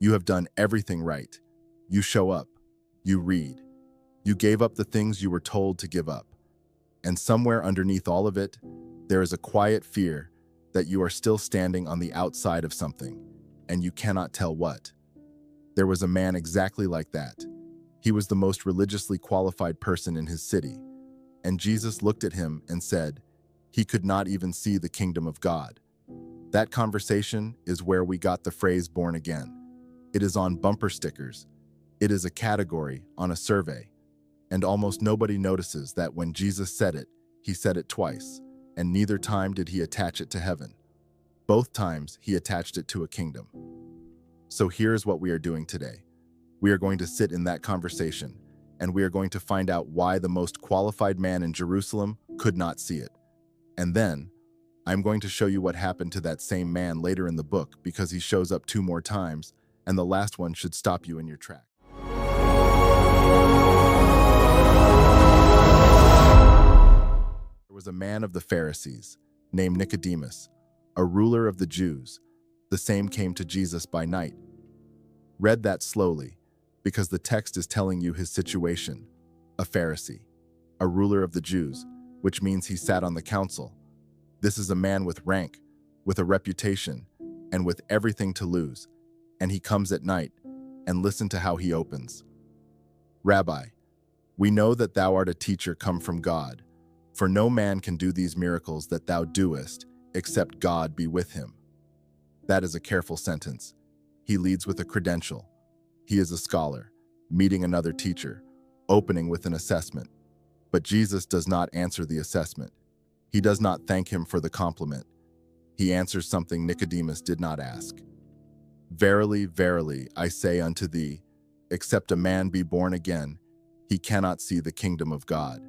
You have done everything right. You show up. You read. You gave up the things you were told to give up. And somewhere underneath all of it, there is a quiet fear that you are still standing on the outside of something, and you cannot tell what. There was a man exactly like that. He was the most religiously qualified person in his city, and Jesus looked at him and said, he could not even see the kingdom of God. That conversation is where we got the phrase born again. It is on bumper stickers. It is a category on a survey. And almost nobody notices that when Jesus said it, he said it twice, and neither time did he attach it to heaven. Both times he attached it to a kingdom. So here's what we are doing today. We are going to sit in that conversation, and we are going to find out why the most qualified man in Jerusalem could not see it. And then, I'm going to show you what happened to that same man later in the book, because he shows up 2 more times, and the last one should stop you in your track. There was a man of the Pharisees, named Nicodemus, a ruler of the Jews. The same came to Jesus by night. Read that slowly, because the text is telling you his situation. A Pharisee, a ruler of the Jews, which means he sat on the council. This is a man with rank, with a reputation, and with everything to lose. And he comes at night, and listen to how he opens. Rabbi, we know that thou art a teacher come from God, for no man can do these miracles that thou doest, except God be with him. That is a careful sentence. He leads with a credential. He is a scholar, meeting another teacher, opening with an assessment. But Jesus does not answer the assessment. He does not thank him for the compliment. He answers something Nicodemus did not ask. Verily, verily, I say unto thee, except a man be born again, he cannot see the kingdom of God.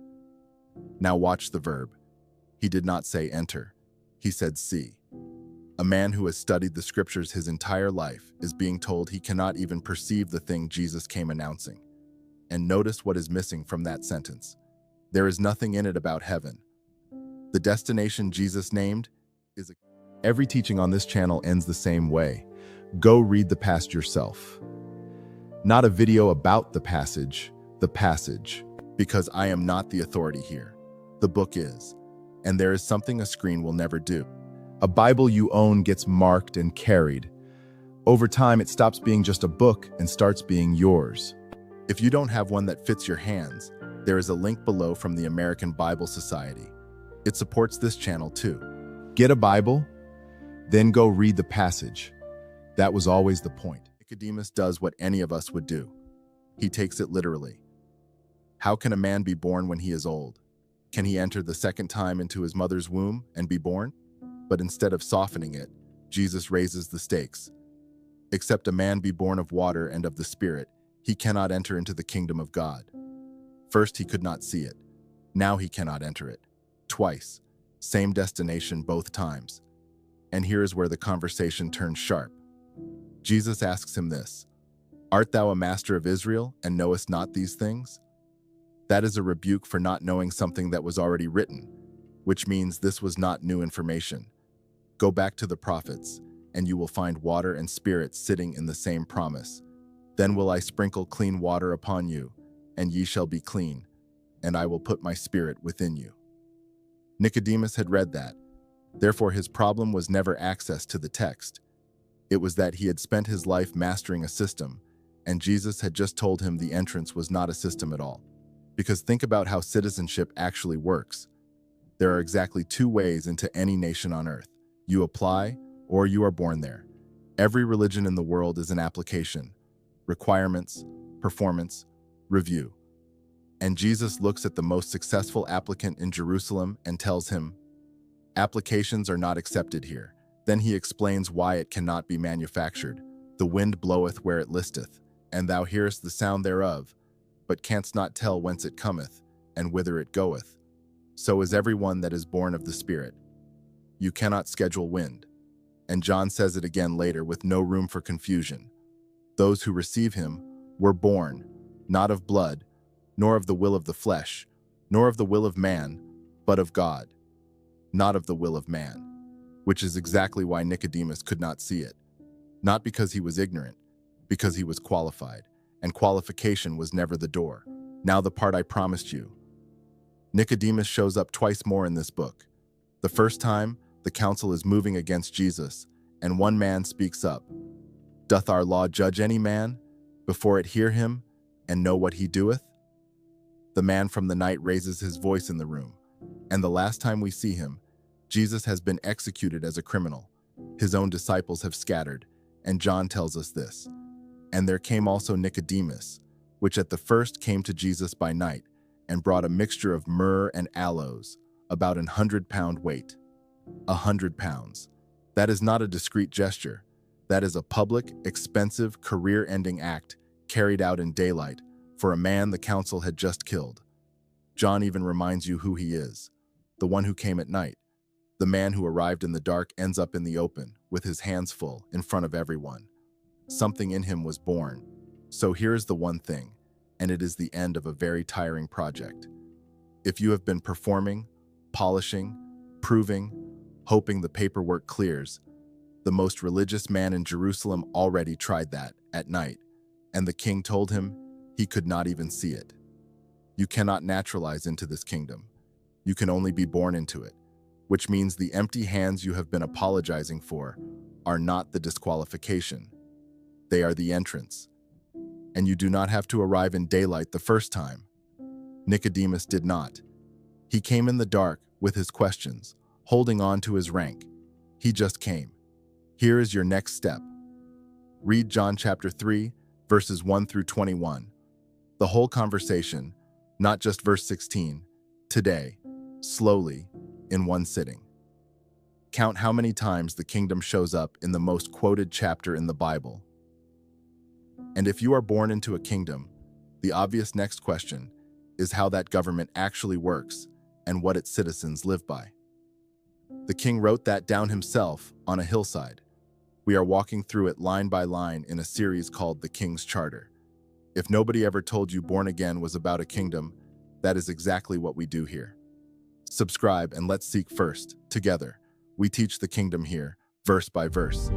Now watch the verb. He did not say enter. He said see. A man who has studied the scriptures his entire life is being told he cannot even perceive the thing Jesus came announcing. And notice what is missing from that sentence. There is nothing in it about heaven. The destination Jesus named is Every teaching on this channel ends the same way. Go read the passage yourself. Not a video about the passage, because I am not the authority here. The book is, and there is something a screen will never do. A Bible you own gets marked and carried. Over time, it stops being just a book and starts being yours. If you don't have one that fits your hands, there is a link below from the American Bible Society. It supports this channel too. Get a Bible, then go read the passage. That was always the point. Nicodemus does what any of us would do. He takes it literally. How can a man be born when he is old? Can he enter the second time into his mother's womb and be born? But instead of softening it, Jesus raises the stakes. Except a man be born of water and of the Spirit, he cannot enter into the kingdom of God. First, he could not see it. Now he cannot enter it. Twice. Same destination both times. And here is where the conversation turns sharp. Jesus asks him this, Art thou a master of Israel, and knowest not these things? That is a rebuke for not knowing something that was already written, which means this was not new information. Go back to the prophets, and you will find water and spirit sitting in the same promise. Then will I sprinkle clean water upon you, and ye shall be clean, and I will put my spirit within you. Nicodemus had read that. Therefore, his problem was never access to the text. It was that he had spent his life mastering a system, and Jesus had just told him the entrance was not a system at all. Because think about how citizenship actually works. There are exactly 2 ways into any nation on earth. You apply, or you are born there. Every religion in the world is an application. Requirements, performance, review. And Jesus looks at the most successful applicant in Jerusalem and tells him, applications are not accepted here. Then he explains why it cannot be manufactured. The wind bloweth where it listeth, and thou hearest the sound thereof, but canst not tell whence it cometh, and whither it goeth. So is everyone that is born of the Spirit. You cannot schedule wind. And John says it again later with no room for confusion. Those who receive him were born, not of blood, nor of the will of the flesh, nor of the will of man, but of God. Not of the will of man, which is exactly why Nicodemus could not see it. Not because he was ignorant, because he was qualified, and qualification was never the door. Now the part I promised you. Nicodemus shows up twice more in this book. The first time, the council is moving against Jesus, and one man speaks up. Doth our law judge any man, before it hear him, and know what he doeth? The man from the night raises his voice in the room, and the last time we see him, Jesus has been executed as a criminal. His own disciples have scattered, and John tells us this. And there came also Nicodemus, which at the first came to Jesus by night, and brought a mixture of myrrh and aloes, about 100-pound weight. 100 pounds. That is not a discreet gesture. That is a public, expensive, career-ending act carried out in daylight for a man the council had just killed. John even reminds you who he is, the one who came at night. The man who arrived in the dark ends up in the open, with his hands full, in front of everyone. Something in him was born. So here's the one thing, and it is the end of a very tiring project. If you have been performing, polishing, proving, hoping the paperwork clears, the most religious man in Jerusalem already tried that at night, and the king told him he could not even see it. You cannot naturalize into this kingdom. You can only be born into it, which means the empty hands you have been apologizing for are not the disqualification. They are the entrance. And you do not have to arrive in daylight the first time. Nicodemus did not. He came in the dark with his questions, holding on to his rank. He just came. Here is your next step. Read John chapter 3, verses 1 through 21. The whole conversation, not just verse 16, today, slowly, in one sitting. Count how many times the kingdom shows up in the most quoted chapter in the Bible. And if you are born into a kingdom, the obvious next question is how that government actually works and what its citizens live by. The king wrote that down himself on a hillside. We are walking through it line by line in a series called The King's Charter. If nobody ever told you born again was about a kingdom, that is exactly what we do here. Subscribe and let's seek first, together. We teach the kingdom here, verse by verse.